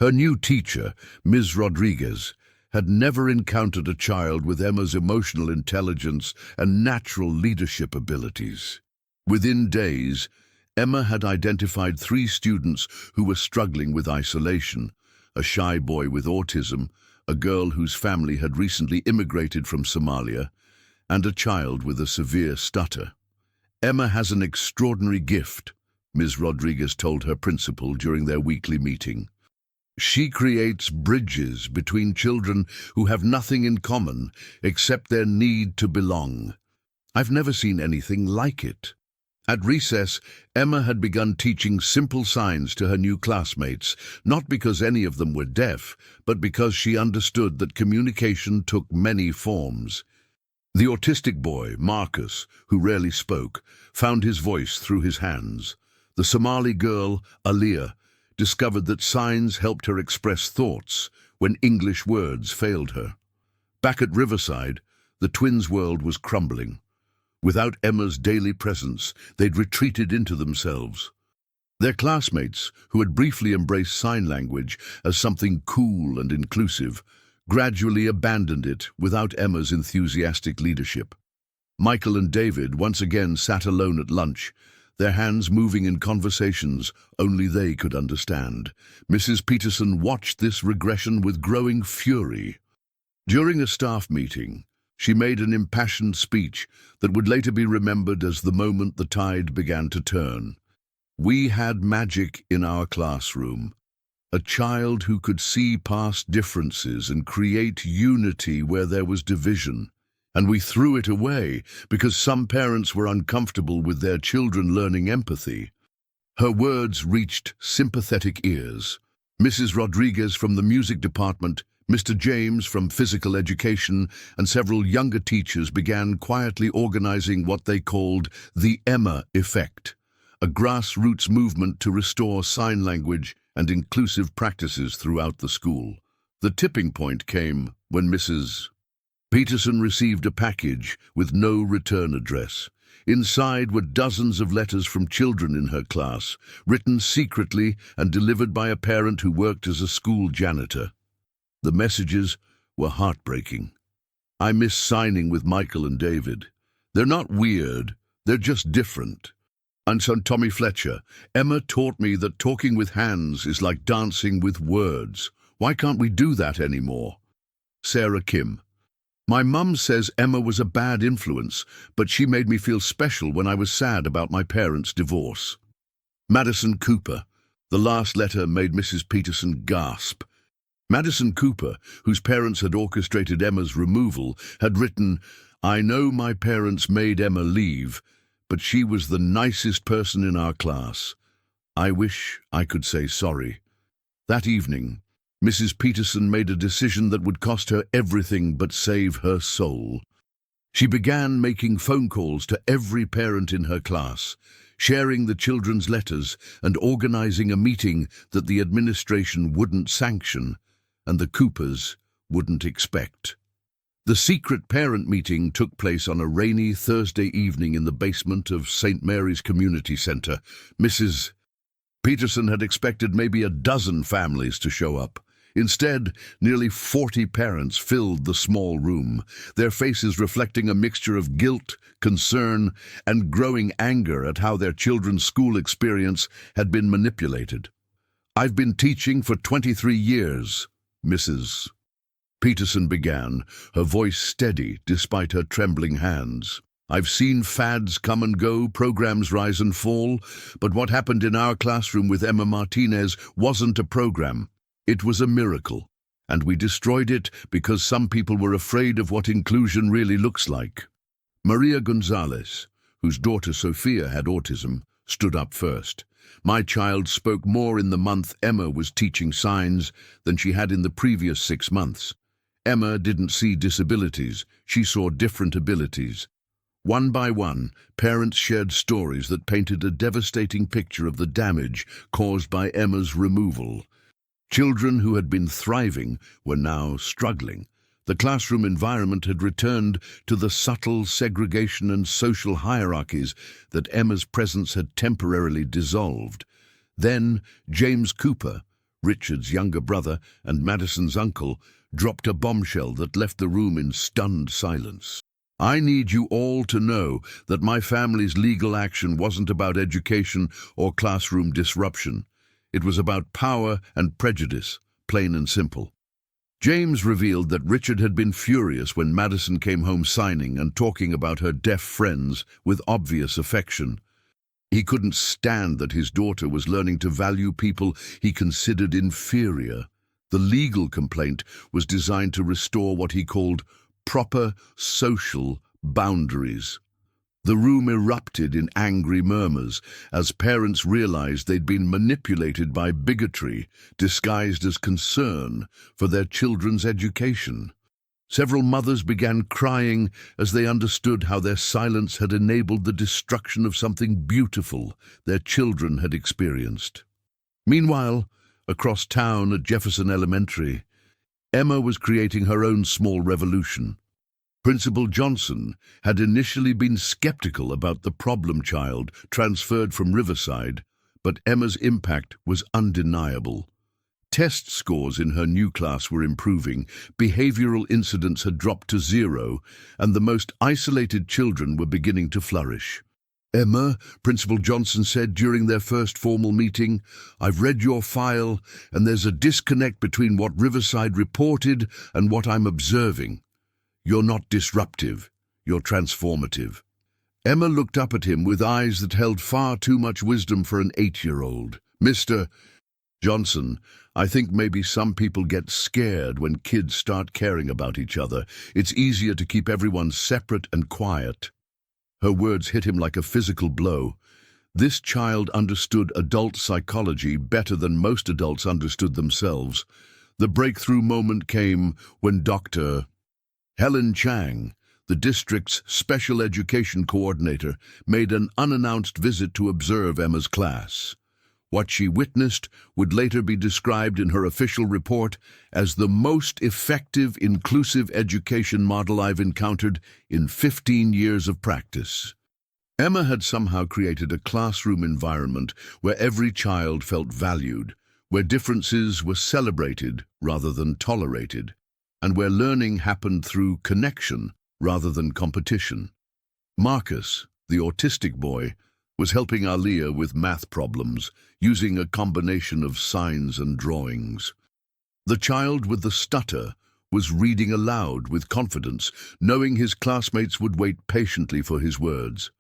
Her new teacher, Ms. Rodriguez, had never encountered a child with Emma's emotional intelligence and natural leadership abilities. Within days, Emma had identified 3 students who were struggling with isolation: a shy boy with autism, a girl whose family had recently immigrated from Somalia, and a child with a severe stutter. "Emma has an extraordinary gift," Ms. Rodriguez told her principal during their weekly meeting. "She creates bridges between children who have nothing in common except their need to belong. I've never seen anything like it." At recess, Emma had begun teaching simple signs to her new classmates, not because any of them were deaf, but because she understood that communication took many forms. The autistic boy, Marcus, who rarely spoke, found his voice through his hands. The Somali girl, Aliyah, discovered that signs helped her express thoughts when English words failed her. Back at Riverside, the twins' world was crumbling. Without Emma's daily presence, they'd retreated into themselves. Their classmates, who had briefly embraced sign language as something cool and inclusive, gradually abandoned it without Emma's enthusiastic leadership. Michael and David once again sat alone at lunch, their hands moving in conversations only they could understand. Mrs. Peterson watched this regression with growing fury. During a staff meeting, she made an impassioned speech that would later be remembered as the moment the tide began to turn. "We had magic in our classroom. A child who could see past differences and create unity where there was division. And we threw it away because some parents were uncomfortable with their children learning empathy. Her words reached sympathetic ears. Mrs. Rodriguez from the music department, Mr. James from physical education, and several younger teachers began quietly organizing what they called the Emma Effect, a grassroots movement to restore sign language and inclusive practices throughout the school. The tipping point came when Mrs. Peterson received a package with no return address. Inside were dozens of letters from children in her class, written secretly and delivered by a parent who worked as a school janitor. The messages were heartbreaking. "I miss signing with Michael and David. They're not weird, they're just different. And son Tommy Fletcher, Emma taught me that talking with hands is like dancing with words. Why can't we do that anymore?" Sarah Kim. "My mum says Emma was a bad influence, but she made me feel special when I was sad about my parents' divorce." Madison Cooper. The last letter made Mrs. Peterson gasp. Madison Cooper, whose parents had orchestrated Emma's removal, had written, "I know my parents made Emma leave, but she was the nicest person in our class. I wish I could say sorry." That evening, Mrs. Peterson made a decision that would cost her everything but save her soul. She began making phone calls to every parent in her class, sharing the children's letters and organizing a meeting that the administration wouldn't sanction and the Coopers wouldn't expect. The secret parent meeting took place on a rainy Thursday evening in the basement of St. Mary's Community Center. Mrs. Peterson had expected maybe a dozen families to show up. Instead, nearly 40 parents filled the small room, their faces reflecting a mixture of guilt, concern, and growing anger at how their children's school experience had been manipulated. "I've been teaching for 23 years, Mrs. Peterson began, her voice steady despite her trembling hands. "I've seen fads come and go, programs rise and fall, but what happened in our classroom with Emma Martinez wasn't a program. It was a miracle, and we destroyed it because some people were afraid of what inclusion really looks like." Maria Gonzalez, whose daughter Sophia had autism, stood up first. "My child spoke more in the month Emma was teaching signs than she had in the previous 6 months. Emma didn't see disabilities, she saw different abilities." One by one, parents shared stories that painted a devastating picture of the damage caused by Emma's removal. Children who had been thriving were now struggling. The classroom environment had returned to the subtle segregation and social hierarchies that Emma's presence had temporarily dissolved. Then James Cooper, Richard's younger brother and Madison's uncle, dropped a bombshell that left the room in stunned silence. "I need you all to know that my family's legal action wasn't about education or classroom disruption. It was about power and prejudice, plain and simple." James revealed that Richard had been furious when Madison came home signing and talking about her deaf friends with obvious affection. He couldn't stand that his daughter was learning to value people he considered inferior. The legal complaint was designed to restore what he called proper social boundaries. The room erupted in angry murmurs as parents realized they'd been manipulated by bigotry disguised as concern for their children's education. Several mothers began crying as they understood how their silence had enabled the destruction of something beautiful their children had experienced. Meanwhile, across town at Jefferson Elementary, Emma was creating her own small revolution. Principal Johnson had initially been skeptical about the problem child transferred from Riverside, but Emma's impact was undeniable. Test scores in her new class were improving, behavioral incidents had dropped to 0, and the most isolated children were beginning to flourish. "Emma," Principal Johnson said during their first formal meeting, "I've read your file, and there's a disconnect between what Riverside reported and what I'm observing. You're not disruptive, you're transformative." Emma looked up at him with eyes that held far too much wisdom for an 8-year-old. "Mr. Johnson, I think maybe some people get scared when kids start caring about each other. It's easier to keep everyone separate and quiet. Her words hit him like a physical blow. This child understood adult psychology better than most adults understood themselves. The breakthrough moment came when Dr. Helen Chang, the district's special education coordinator, made an unannounced visit to observe Emma's class. What she witnessed would later be described in her official report as the most effective inclusive education model I've encountered in 15 years of practice. Emma had somehow created a classroom environment where every child felt valued, where differences were celebrated rather than tolerated, and where learning happened through connection rather than competition. Marcus, the autistic boy, was helping Aliyah with math problems, using a combination of signs and drawings. The child with the stutter was reading aloud with confidence, knowing his classmates would wait patiently for his words.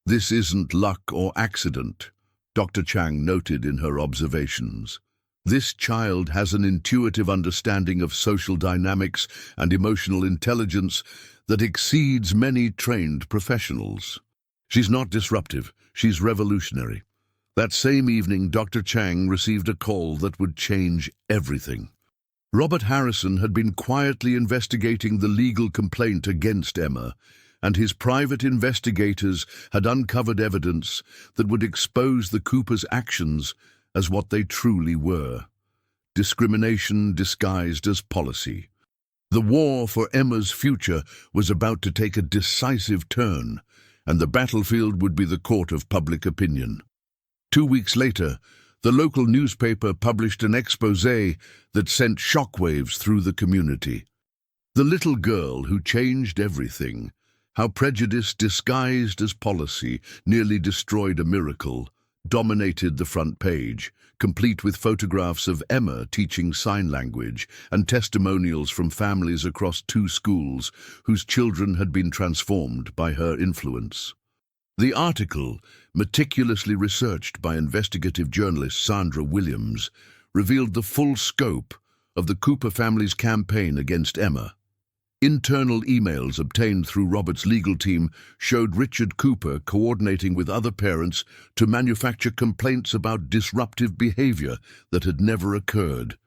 This isn't luck or accident, Dr. Chang noted in her observations. This child has an intuitive understanding of social dynamics and emotional intelligence that exceeds many trained professionals. She's not disruptive, she's revolutionary. That same evening, Dr. Chang received a call that would change everything. Robert Harrison had been quietly investigating the legal complaint against Emma, and his private investigators had uncovered evidence that would expose the Coopers' actions as what they truly were: discrimination disguised as policy. The war for Emma's future was about to take a decisive turn, and the battlefield would be the court of public opinion. 2 weeks later, the local newspaper published an exposé that sent shockwaves through the community. The little girl who changed everything, how prejudice disguised as policy nearly destroyed a miracle, dominated the front page, complete with photographs of Emma teaching sign language and testimonials from families across 2 schools whose children had been transformed by her influence. The article, meticulously researched by investigative journalist Sandra Williams, revealed the full scope of the Cooper family's campaign against Emma. Internal emails obtained through Robert's legal team showed Richard Cooper coordinating with other parents to manufacture complaints about disruptive behavior that had never occurred.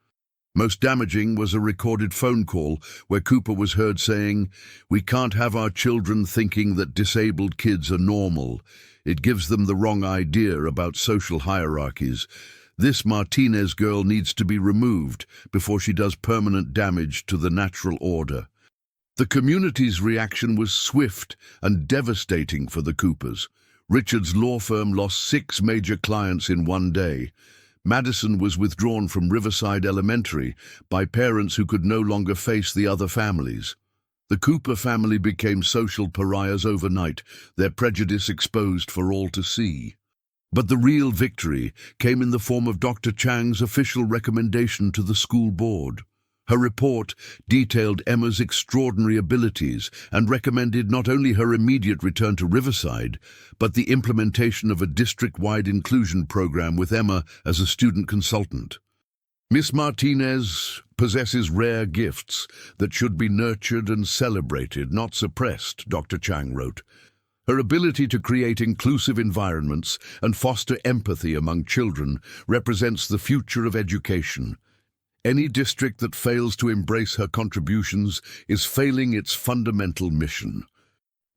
Most damaging was a recorded phone call where Cooper was heard saying, "We can't have our children thinking that disabled kids are normal. It gives them the wrong idea about social hierarchies. This Martinez girl needs to be removed before she does permanent damage to the natural order." The community's reaction was swift and devastating for the Coopers. Richard's law firm lost 6 major clients in one day. Madison was withdrawn from Riverside Elementary by parents who could no longer face the other families. The Cooper family became social pariahs overnight, their prejudice exposed for all to see. But the real victory came in the form of Dr. Chang's official recommendation to the school board. Her report detailed Emma's extraordinary abilities and recommended not only her immediate return to Riverside, but the implementation of a district-wide inclusion program with Emma as a student consultant. Miss Martinez possesses rare gifts that should be nurtured and celebrated, not suppressed, Dr. Chang wrote. Her ability to create inclusive environments and foster empathy among children represents the future of education. Any district that fails to embrace her contributions is failing its fundamental mission.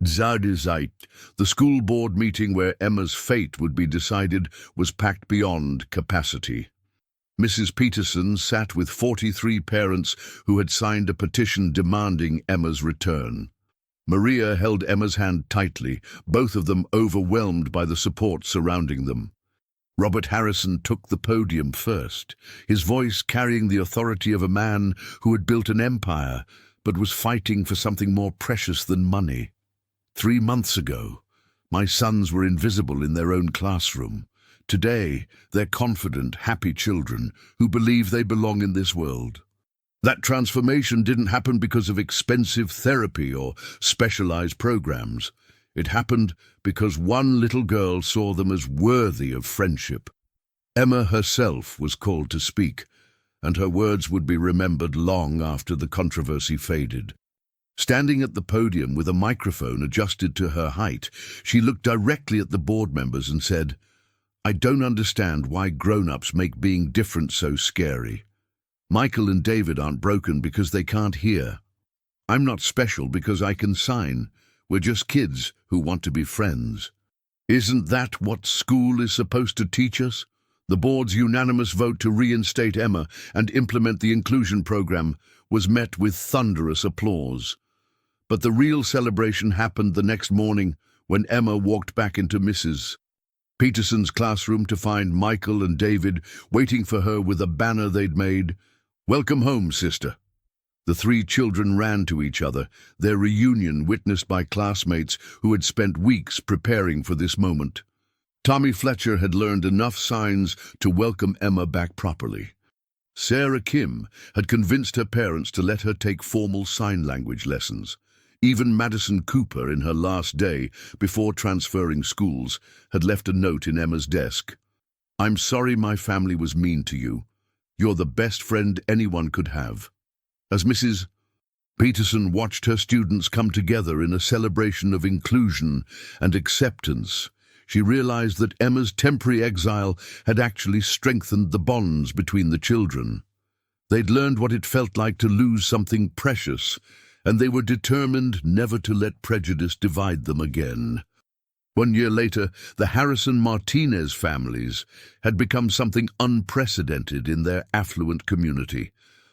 Zeit, the school board meeting where Emma's fate would be decided, was packed beyond capacity. Mrs. Peterson sat with 43 parents who had signed a petition demanding Emma's return. Maria held Emma's hand tightly, both of them overwhelmed by the support surrounding them. Robert Harrison took the podium first, his voice carrying the authority of a man who had built an empire but was fighting for something more precious than money. 3 months ago, my sons were invisible in their own classroom. Today, they're confident, happy children who believe they belong in this world. That transformation didn't happen because of expensive therapy or specialized programs. It happened because one little girl saw them as worthy of friendship. Emma herself was called to speak, and her words would be remembered long after the controversy faded. Standing at the podium with a microphone adjusted to her height, she looked directly at the board members and said, "I don't understand why grown-ups make being different so scary. Michael and David aren't broken because they can't hear. I'm not special because I can sign. We're just kids who want to be friends." Isn't that what school is supposed to teach us? The board's unanimous vote to reinstate Emma and implement the inclusion program was met with thunderous applause. But the real celebration happened the next morning when Emma walked back into Mrs. Peterson's classroom to find Michael and David waiting for her with a banner they'd made. "Welcome home, sister." The three children ran to each other, their reunion witnessed by classmates who had spent weeks preparing for this moment. Tommy Fletcher had learned enough signs to welcome Emma back properly. Sarah Kim had convinced her parents to let her take formal sign language lessons. Even Madison Cooper, in her last day before transferring schools, had left a note in Emma's desk. "I'm sorry my family was mean to you. You're the best friend anyone could have." As Mrs. Peterson watched her students come together in a celebration of inclusion and acceptance, she realized that Emma's temporary exile had actually strengthened the bonds between the children. They'd learned what it felt like to lose something precious, and they were determined never to let prejudice divide them again. 1 year later, the Harrison-Martinez families had become something unprecedented in their affluent community.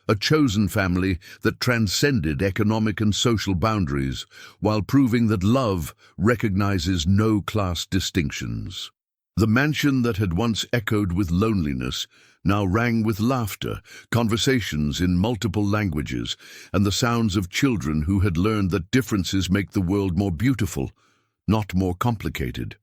A chosen family that transcended economic and social boundaries, while proving that love recognizes no class distinctions. The mansion that had once echoed with loneliness now rang with laughter, conversations in multiple languages, and the sounds of children who had learned that differences make the world more beautiful, not more complicated.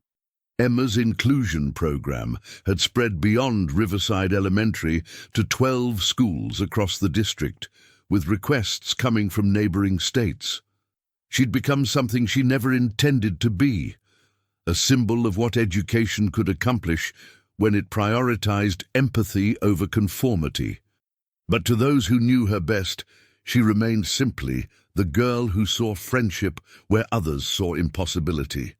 Emma's inclusion program had spread beyond Riverside Elementary to 12 schools across the district, with requests coming from neighboring states. She'd become something she never intended to be, a symbol of what education could accomplish when it prioritized empathy over conformity. But to those who knew her best, she remained simply the girl who saw friendship where others saw impossibility.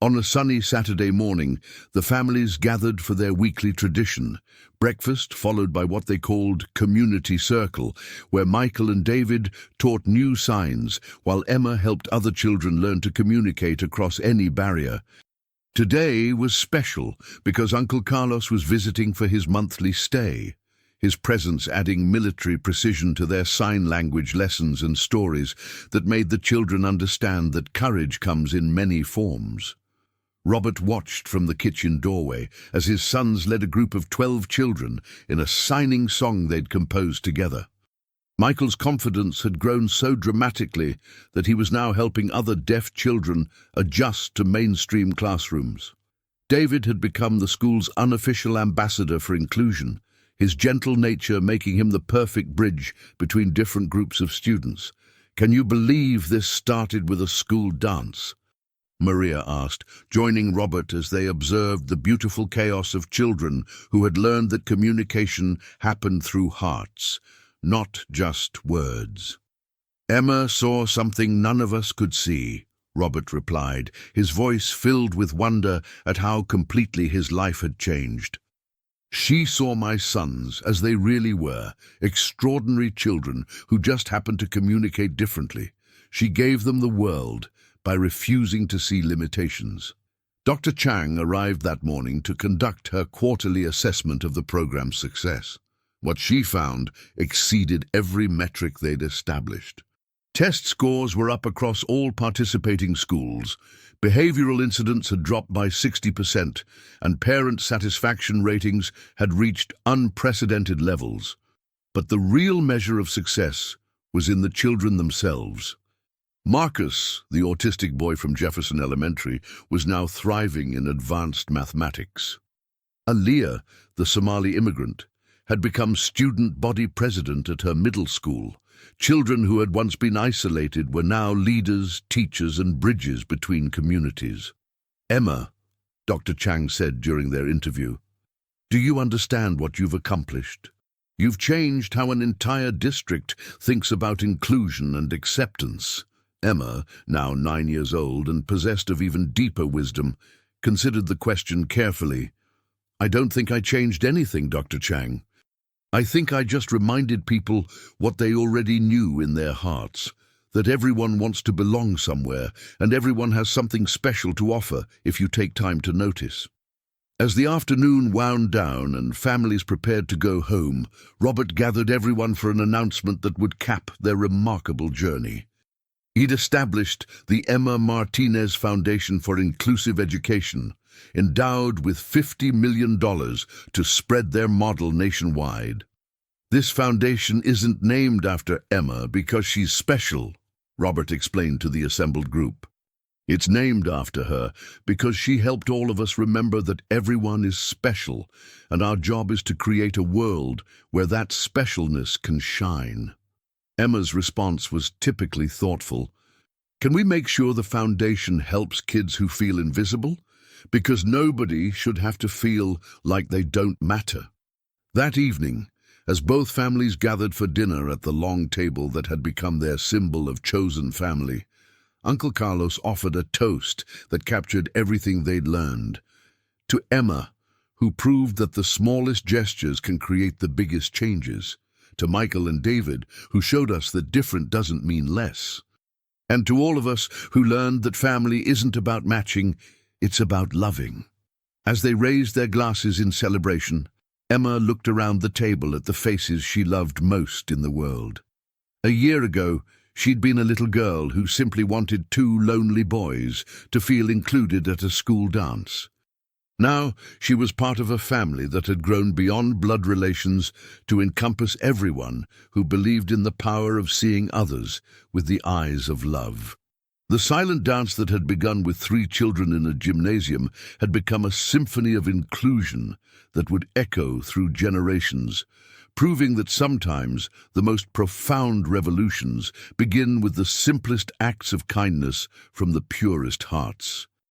On a sunny Saturday morning, the families gathered for their weekly tradition, breakfast followed by what they called Community Circle, where Michael and David taught new signs, while Emma helped other children learn to communicate across any barrier. Today was special because Uncle Carlos was visiting for his monthly stay, his presence adding military precision to their sign language lessons and stories that made the children understand that courage comes in many forms. Robert watched from the kitchen doorway as his sons led a group of 12 children in a signing song they'd composed together. Michael's confidence had grown so dramatically that he was now helping other deaf children adjust to mainstream classrooms. David had become the school's unofficial ambassador for inclusion, his gentle nature making him the perfect bridge between different groups of students. "Can you believe this started with a school dance?" Maria asked, joining Robert as they observed the beautiful chaos of children who had learned that communication happened through hearts, not just words. "Emma saw something none of us could see," Robert replied, his voice filled with wonder at how completely his life had changed. "She saw my sons as they really were, extraordinary children who just happened to communicate differently. She gave them the world by refusing to see limitations." Dr. Chang arrived that morning to conduct her quarterly assessment of the program's success. What she found exceeded every metric they'd established. Test scores were up across all participating schools, behavioral incidents had dropped by 60%, and parent satisfaction ratings had reached unprecedented levels. But the real measure of success was in the children themselves. Marcus, the autistic boy from Jefferson Elementary, was now thriving in advanced mathematics. Aliyah, the Somali immigrant, had become student body president at her middle school. Children who had once been isolated were now leaders, teachers, and bridges between communities. "Emma," Dr. Chang said during their interview, Do you understand what you've accomplished? You've changed how an entire district thinks about inclusion and acceptance. Emma, now 9 years old and possessed of even deeper wisdom, considered the question carefully. I don't think I changed anything, Dr. Chang. I think I just reminded people what they already knew in their hearts, that everyone wants to belong somewhere and everyone has something special to offer if you take time to notice. As the afternoon wound down and families prepared to go home, Robert gathered everyone for an announcement that would cap their remarkable journey. He'd established the Emma Martinez Foundation for Inclusive Education, endowed with $50 million to spread their model nationwide. This foundation isn't named after Emma because she's special, Robert explained to the assembled group. It's named after her because she helped all of us remember that everyone is special, and our job is to create a world where that specialness can shine. Emma's response was typically thoughtful. Can we make sure the foundation helps kids who feel invisible? Because nobody should have to feel like they don't matter. That evening, as both families gathered for dinner at the long table that had become their symbol of chosen family, Uncle Carlos offered a toast that captured everything they'd learned. To Emma, who proved that the smallest gestures can create the biggest changes. To Michael and David, who showed us that different doesn't mean less. And to all of us who learned that family isn't about matching, it's about loving. As they raised their glasses in celebration, Emma looked around the table at the faces she loved most in the world. A year ago, she'd been a little girl who simply wanted two lonely boys to feel included at a school dance. Now, she was part of a family that had grown beyond blood relations to encompass everyone who believed in the power of seeing others with the eyes of love. The silent dance that had begun with 3 children in a gymnasium had become a symphony of inclusion that would echo through generations, proving that sometimes the most profound revolutions begin with the simplest acts of kindness from the purest hearts.